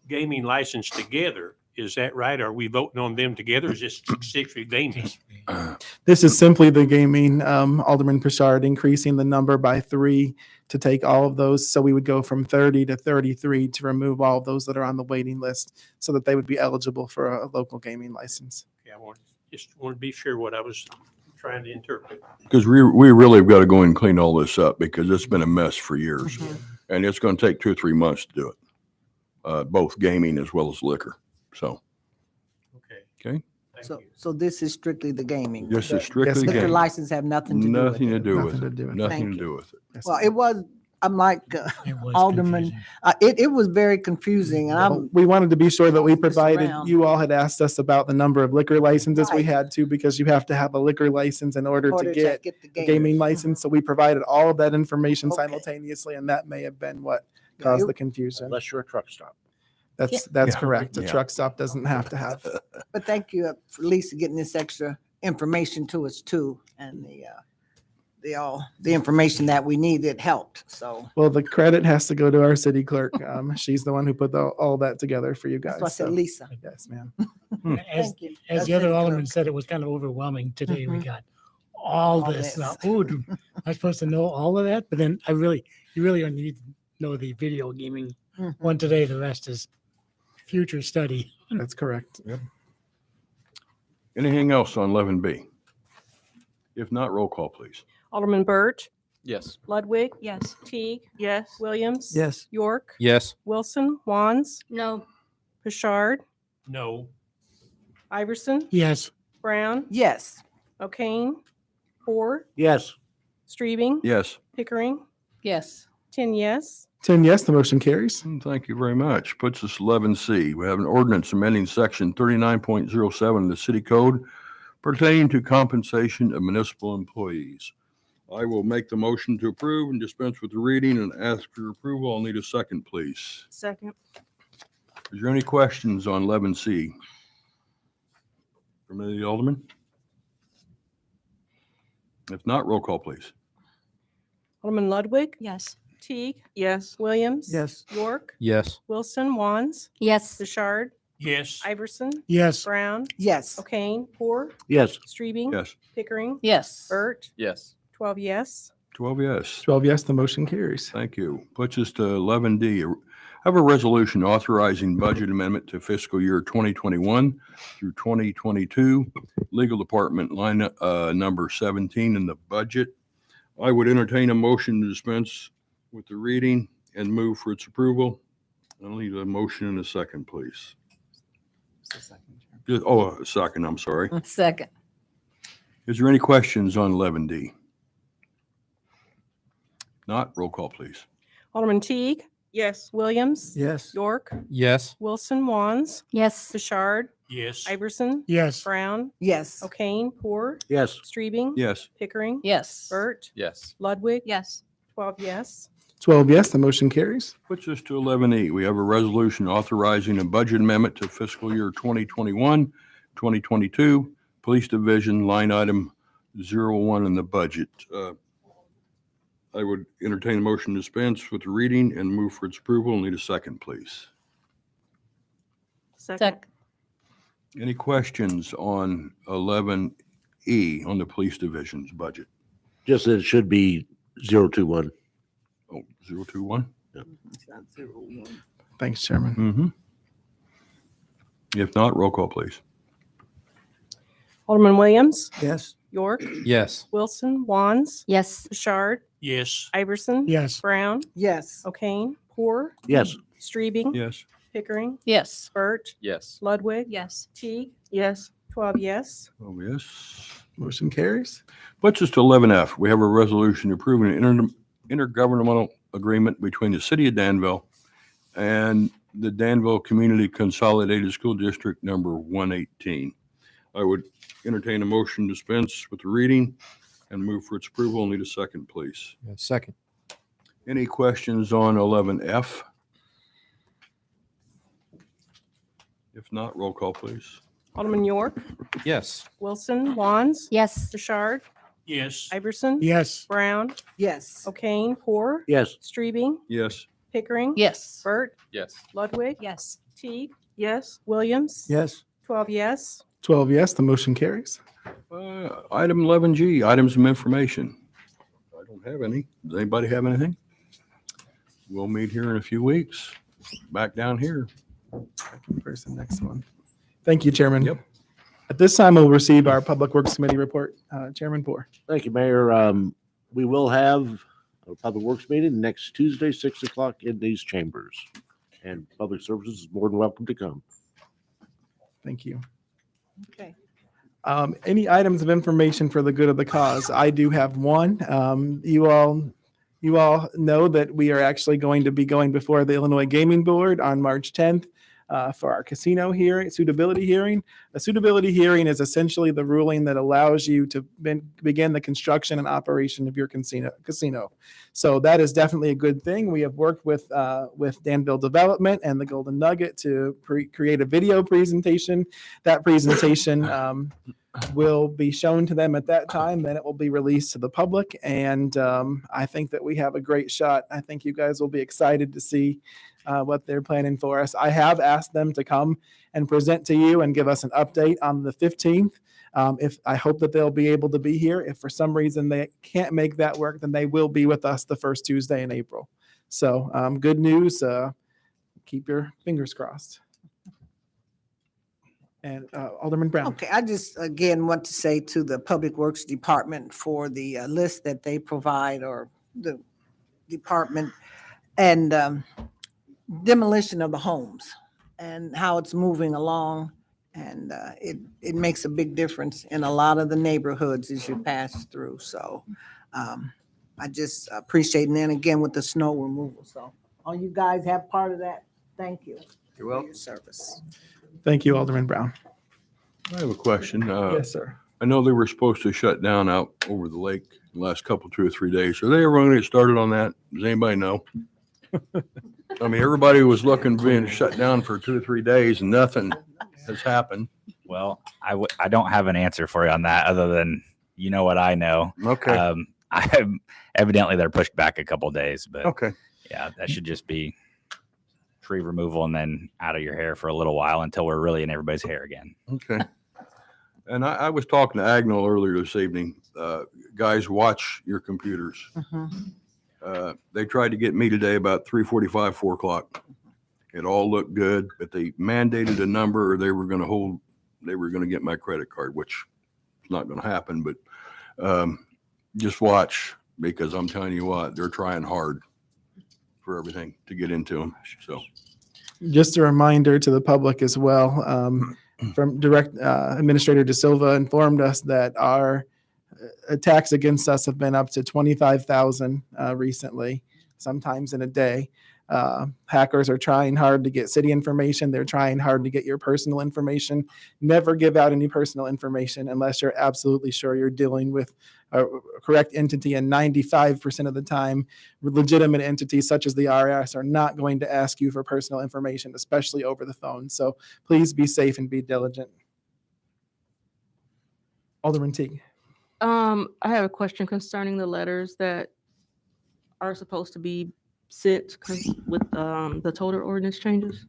gaming license together. Is that right? Are we voting on them together? Or is this strictly gaming? This is simply the gaming, Alderman Pritchard, increasing the number by 3 to take all of those. So we would go from 30 to 33 to remove all of those that are on the waiting list so that they would be eligible for a local gaming license. Yeah, I just want to be sure what I was trying to interpret. Because we really have got to go and clean all this up because it's been a mess for years. And it's going to take 2 or 3 months to do it, both gaming as well as liquor. So. Okay. So this is strictly the gaming. This is strictly Liquor gaming. license have nothing to do with it. Nothing to do with Nothing it. to do with it. Nothing Thank to you. do with it. Well, it was, I'm like Alderman, it was very confusing and We wanted to be sure that we provided, around. you all had asked us about the number of liquor licenses we Right. had to, because you have to have a liquor license in order to get the a gaming game. license. So we provided all of that information Okay. simultaneously, and that may have been what caused the confusion. Unless you're a truck stop. That's Yeah. correct. A Yeah. truck stop doesn't have to have. But thank you for Lisa getting this extra information to us too, and the information that we needed helped, so. Well, the credit has to go to our city clerk. She's the one who put all that together for you guys. That's why I said so, Lisa. Yes, ma'am. As, Thank you. as That's the other city alderman clerk. said, it was kind of overwhelming today. We Mhm. got all All this. this. I'm supposed to know all of that, but then you really don't need to know the video gaming Mhm. one today. The rest is future study. That's correct. Anything else on 11B? If not, roll call, please. Alderman Burt, Yes. Ludwig, Yes. Teague. Yes. Williams. Yes. York. Yes. Wilson, Wands, No. Pashard, No. Iverson, Yes. Brown, Yes. O'Kane, Poor, Yes. Streebing, Yes. Pickering, Yes. 10 yes. 10 yes, the motion carries. Thank you very much. Puts us 11C. We have an ordinance amending section 39.07 of the city code pertaining to compensation of municipal employees. I will make the motion to approve and dispense with the reading and ask for approval. I'll need a second, please. Second. Is there any questions on 11C? From the alderman? If not, roll call, please. Alderman Ludwig, Yes. Teague. Yes. Williams. Yes. York, Yes. Wilson, Wands, Yes. Pashard, Yes. Iverson, Yes. Brown, Yes. O'Kane, Poor, Yes. Streebing. Yes. Pickering, Yes. Burt, Yes. 12 yes. 12 yes. 12 yes, the motion carries. Thank you. Puts us to 11D. Have a resolution authorizing budget amendment to fiscal year 2021 through 2022, legal department line number 17 in the budget. I would entertain a motion to dispense with the reading and move for its approval. I'll need a motion and a second, please. Oh, a second, I'm sorry. Second. Is there any questions on 11D? Not, roll call, please. Alderman Teague. Yes. Williams. Yes. York, Yes. Wilson, Wands, Yes. Pashard, Yes. Iverson, Yes. Brown, Yes. O'Kane, Poor, Yes. Streebing. Yes. Pickering, Yes. Burt, Yes. Ludwig, Yes. 12 yes. 12 yes, the motion carries. Puts us to 11E. We have a resolution authorizing a budget amendment to fiscal year 2021, 2022, Police Division, line item 01 in the budget. I would entertain a motion to dispense with the reading and move for its approval. Need a second, please. Second. Any questions on 11E on the Police Division's budget? Just that it should be 021. Oh, 021? Thanks, Chairman. Mm-hmm. If not, roll call, please. Alderman Williams, Yes. York, Yes. Wilson, Wands, Yes. Pashard, Yes. Iverson, Yes. Brown, Yes. O'Kane, Poor, Yes. Streebing, Yes. Pickering, Yes. Burt, Yes. Ludwig, Yes. Teague. Yes. 12 yes. Oh, yes. Motion carries. Puts us to 11F. We have a resolution approving an intergovernmental agreement between the city of Danville and the Danville Community Consolidated School District number 118. I would entertain a motion to dispense with the reading and move for its approval. Need a second, please. Second. Any questions on 11F? If not, roll call, please. Alderman York, Yes. Wilson, Wands, Yes. Pashard, Yes. Iverson, Yes. Brown, Yes. O'Kane, Poor, Yes. Streebing, Yes. Pickering, Yes. Burt, Yes. Ludwig, Yes. Teague. Yes. Williams, Yes. 12 yes. 12 yes, the motion carries. Item 11G, items of information. I don't have any. Does anybody have anything? We'll meet here in a few weeks, back down here. First and next one. Thank you, Chairman. Yep. At this time, we'll receive our Public Works Committee report. Chairman Poor. Thank you, Mayor. We will have a Public Works meeting next Tuesday, 6 o'clock in these chambers. And Public Services is more than welcome to come. Thank you. Okay. Any items of information for the good of the cause? I do have one. You all know that we are actually going to be going before the Illinois Gaming Board on March 10th for our casino hearing, suitability hearing. A suitability hearing is essentially the ruling that allows you to begin the construction and operation of your casino. So that is definitely a good thing. We have worked with Danville Development and the Golden Nugget to create a video presentation. That presentation will be shown to them at that time. Then it will be released to the public. And I think that we have a great shot. I think you guys will be excited to see what they're planning for us. I have asked them to come and present to you and give us an update on the 15th. If I hope that they'll be able to be here. If for some reason they can't make that work, then they will be with us the first Tuesday in April. So good news. Keep your fingers crossed. And Alderman Brown. Okay, I just again want to say to the Public Works Department for the list that they provide, or the department, and demolition of the homes and how it's moving along. And it makes a big difference in a lot of the neighborhoods as you pass through. So I just appreciate, and then again with the snow removal. So all you guys have part of that. Thank you. You're welcome. For your service. Thank you, Alderman Brown. I have a question. Yes, sir. I know they were supposed to shut down out over the lake the last couple, 2 or 3 days. Are they ever going to get started on that? Does anybody know? I mean, everybody was looking being shut down for 2 or 3 days and nothing has happened. Well, I don't have an answer for you on that other than, you know what I know. Okay. Evidently they're pushed back a couple days, but Okay. yeah, that should just be tree removal and then out of your hair for a little while until we're really in everybody's hair again. Okay. And I was talking to Agnell earlier this evening. Guys, watch your computers. They tried to get me today about 3:45, 4 o'clock. It all looked good, but they mandated a number, or they were going to get my credit card, which is not going to happen. But just watch, because I'm telling you what, they're trying hard for everything to get into them. So Just a reminder to the public as well, from Direct Administrator De Silva informed us that our attacks against us have been up to 25,000 recently, sometimes in a day. Hackers are trying hard to get city information. They're trying hard to get your personal information. Never give out any personal information unless you're absolutely sure you're dealing with a correct entity. And 95% of the time, legitimate entities such as the IRS are not going to ask you for personal information, especially over the phone. So please be safe and be diligent. Alderman Teague. I have a question concerning the letters that are supposed to be sent with the total ordinance changes.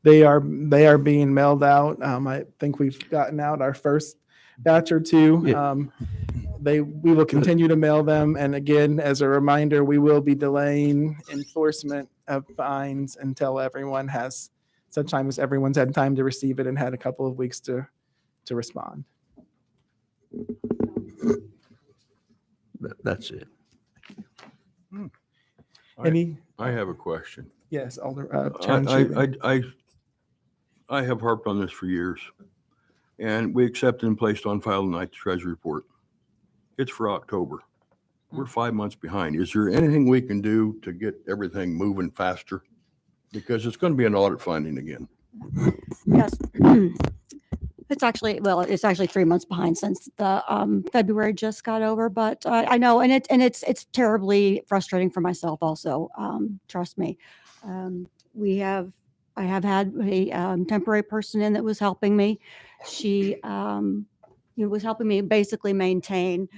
They are being mailed out. I think we've gotten out our first batch or two. Yeah. We will continue to mail them. And again, as a reminder, we will be delaying enforcement of fines until such time as everyone's had time to receive it and had a couple of weeks to respond. that's it. I have a question. Yes, Chairman Schuman. I have harped on this for years, and we accepted and placed on file tonight the Treasury Report. It's for October. We're 5 months behind. Is there anything we can do to get everything moving faster? Because it's going to be an audit finding again. Yes. It's actually 3 months behind since the February just got over, but I know, and it's terribly frustrating for myself also. Trust me. I have had a temporary person in that was helping me. She was helping me basically maintain,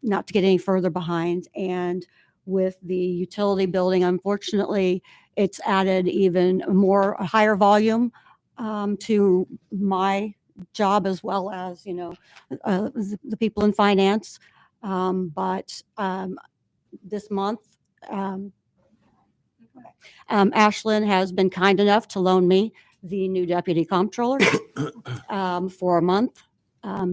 not to get any further behind. And with the utility building, unfortunately, it's added even a higher volume to my job, as well as the people in finance. But this month, Ashlyn has been kind enough to loan me the new deputy comptroller for a month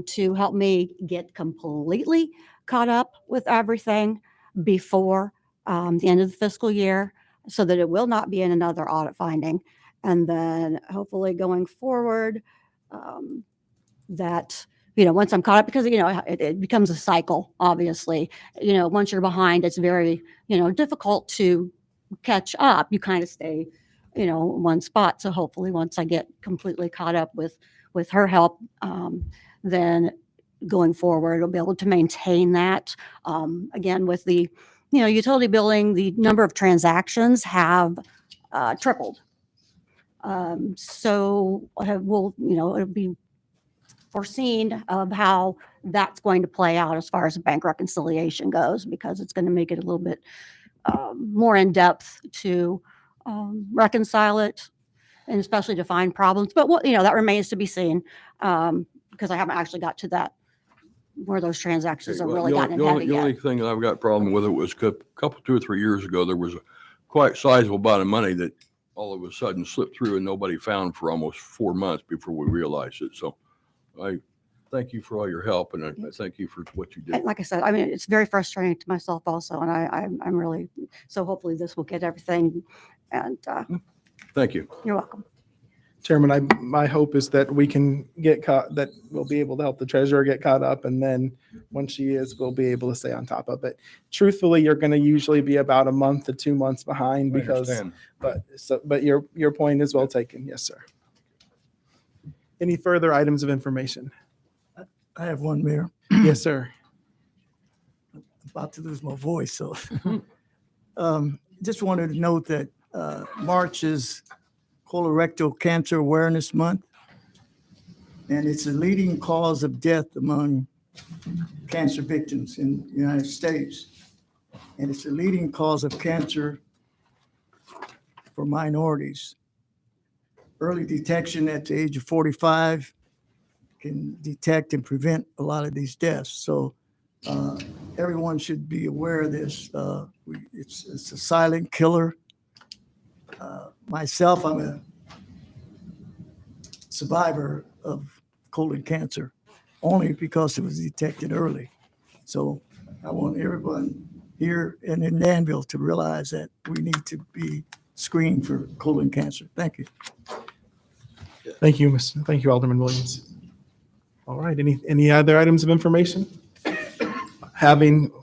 to help me get completely caught up with everything before the end of the fiscal year, so that it will not be in another audit finding. And then hopefully going forward, that, once I'm caught up, because, it becomes a cycle, obviously. Once you're behind, it's very, difficult to catch up. You kind of stay one spot. So hopefully once I get completely caught up with her help, then going forward, I'll be able to maintain that. Again, with the, utility billing, the number of transactions have tripled. So it'll be foreseen of how that's going to play out as far as bank reconciliation goes, because it's going to make it a little bit more in depth to reconcile it, and especially to find problems. But that remains to be seen, because I haven't actually got to that where those transactions have really gotten heavy The only yet. thing that I've got problem with it was a couple, 2 or 3 years ago, there was a quite sizable amount of money that all of a sudden slipped through and nobody found for almost 4 months before we realized it. So I thank you for all your help, and I thank you for what you did. Like I said, I mean, it's very frustrating to myself also, and I'm really, so hopefully this will get everything, and Thank you. you're welcome. Chairman, my hope is that we can get caught, that we'll be able to help the treasurer get caught up. And then when she is, we'll be able to stay on top of it. Truthfully, you're going to usually be about a month to 2 months behind I because, understand. but your point is well taken. Yes, sir. Any further items of information? I have one, Mayor. Yes, sir. I'm about to lose my voice, so just wanted to note that March is Colorectal Cancer Awareness Month, and it's a leading cause of death among cancer victims in the United States. And it's a leading cause of cancer for minorities. Early detection at the age of 45 can detect and prevent a lot of these deaths. So everyone should be aware of this. It's a silent killer. Myself, I'm a survivor of colon cancer only because it was detected early. So I want everyone here and in Danville to realize that we need to be screened for colon cancer. Thank you. Thank you, Thank you, Alderman Williams. All right. Any other items of information?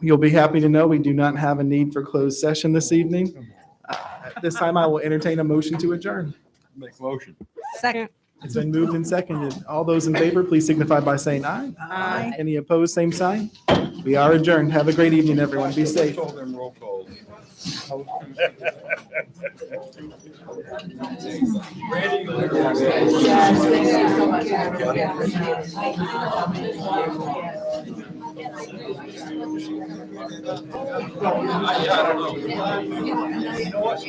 You'll be happy to know we do not have a need for closed session this evening. At this time, I will entertain a motion to adjourn. Make motion. Second. It's been moved and seconded. All those in favor, please signify by saying aye. Aye. Any opposed, same sign. We are adjourned. Have a great evening, everyone. Be safe. Roll call. I don't know. You know what?